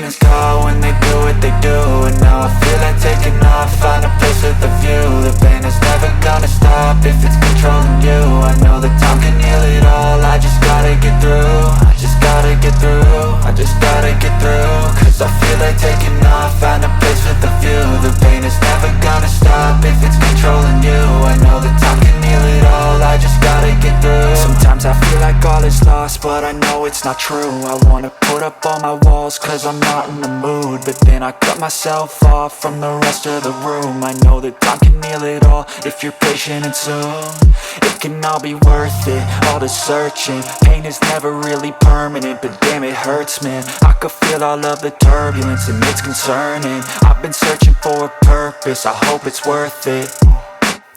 demons call when they do what they do. And now I feel like taking off, find a place with a view. The pain is never gonna stop if it's controlling you. I know that time can heal it all, I just gotta get through. I just gotta get through, I just gotta get through. Cause I feel like taking off, find a place with a view. The pain is never gonna stop if it's controlling you. I know that time can heal it all, I just gotta get through. Sometimes I feel like all is lost, but I know it's not true. I wanna put up all my walls cause I'm not in the mood, but then I cut myself off from the rest of the room. I know that time can heal it all if you're patient and soon. It can all be worth it, all the searching. Pain is never really permanent, but damn it hurts, man. I could feel all of the turbulence and it's concerning. I've been searching for a purpose, I hope it's worth it.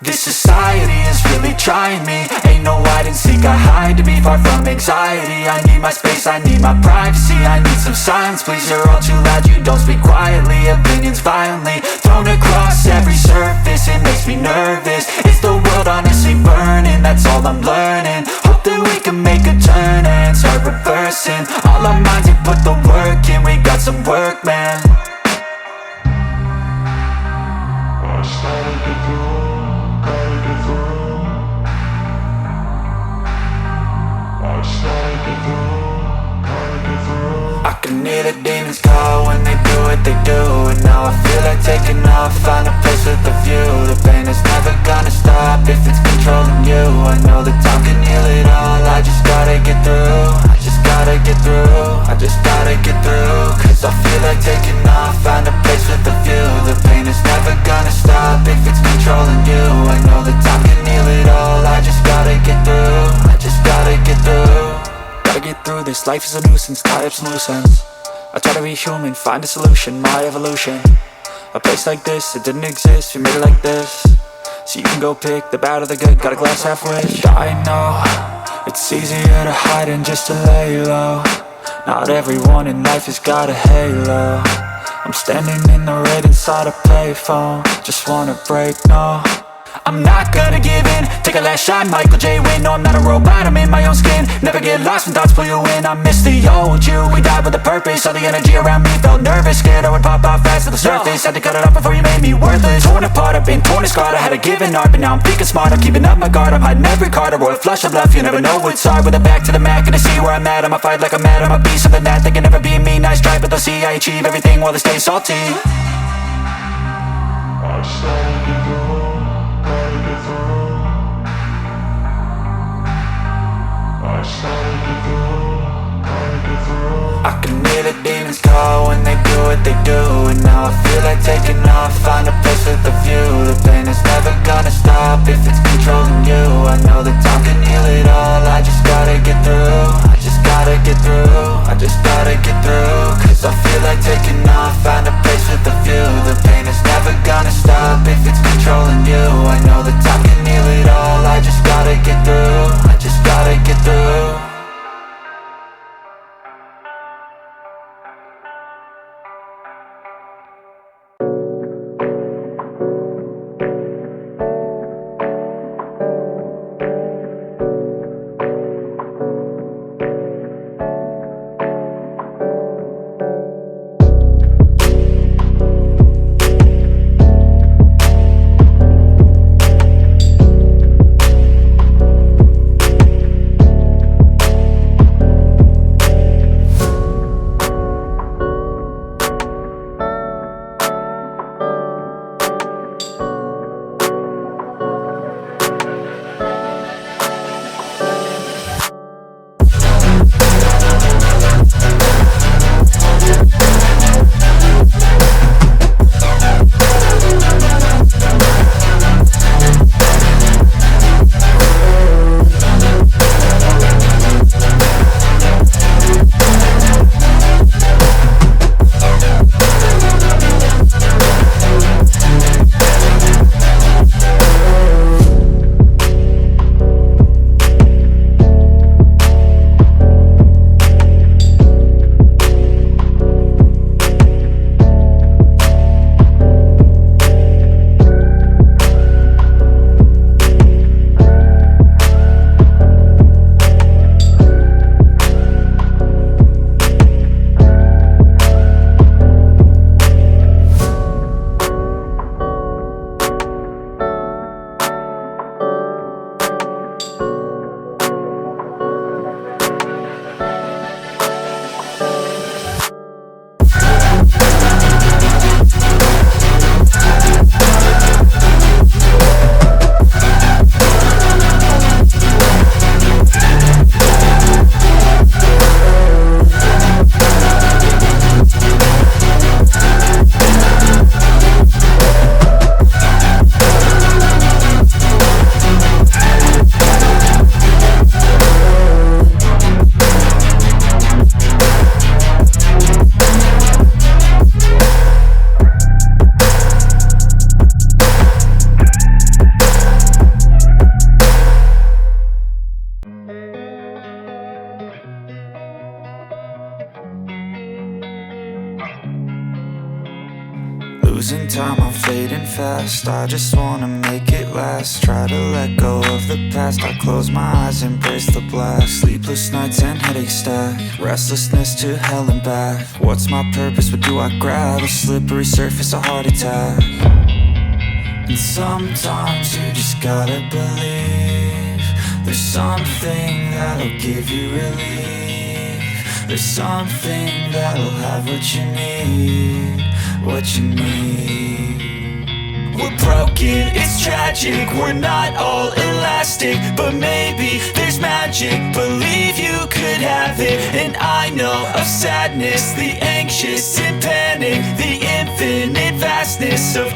This society is really trying me. Ain't no hide and seek, I hide to be far from anxiety. I need my space, I need my privacy. I need some silence, please, you're all too loud. You don't speak quietly, opinions violently thrown across every surface. It makes me nervous, it's the world honestly burning. That's all I'm learning, hope that we can make a turn and start reversing. All our minds and put the work in, we got some work, man. I started to do. I can hear the demons call when they do what they do. And now I feel like taking off, find a place with a view. The pain is never gonna stop if it's controlling you. I know that time can heal it all, I just gotta get through. I just gotta get through, I just gotta get through. Cause I feel like taking off, find a place with a view. The pain is never gonna stop if it's controlling you. I know that time can heal it all, I just gotta get through. I just gotta get through. Gotta get through this, life is a nuisance, tie up some loose ends. I try to be human, find a solution, my evolution. A place like this, it didn't exist, we made it like this. So you can go pick the bad or the good, got a glass halfway. I know, it's easier to hide than just to lay low. Not everyone in life has got a halo. I'm standing in the red inside a payphone, just wanna break, no. I'm not gonna give in, take a last shot, Michael J. Win. No, I'm not a robot, I'm in my own skin. Never get lost when thoughts pull you in. I miss the old you, we died with a purpose. All the energy around me felt nervous, scared I would pop off fast to the surface. Had to cut it off before you made me worthless. Torn apart, I've been torn and scarred. I had a given art, but now I'm thinking smart. I'm keeping up my guard, I'm hiding every card. A royal flush of love, you never know what's hard. With a back to the mat, gonna see where I'm at. I'ma fight like I'm mad, I'ma be something that they can never be me. Nice try, but they'll see I achieve everything while they stay salty. I started to go. I can hear the demons call when they do what they do. And now I feel like taking off, find a place with a view. The pain is never gonna stop if it's controlling you. I know that time can heal it all, I just gotta get through. I just gotta get through, I just gotta get through. Cause I feel like taking off, find a place with a view. The pain is never gonna stop if it's controlling you. I know that time can heal it all, I just gotta get through. I just gotta get through. Losing time, I'm fading fast. I just wanna make it last. Try to let go of the past. I close my eyes, embrace the blast. Sleepless nights and headache stack. Restlessness to hell and back. What's my purpose, what do I grab? A slippery surface, a heart attack. And sometimes you just gotta believe there's something that'll give you relief. There's something that'll have what you need, what you need. We're broken, it's tragic, we're not all elastic, but maybe there's magic. Believe you could have it. And I know of sadness, the anxious and panic, the infinite vastness of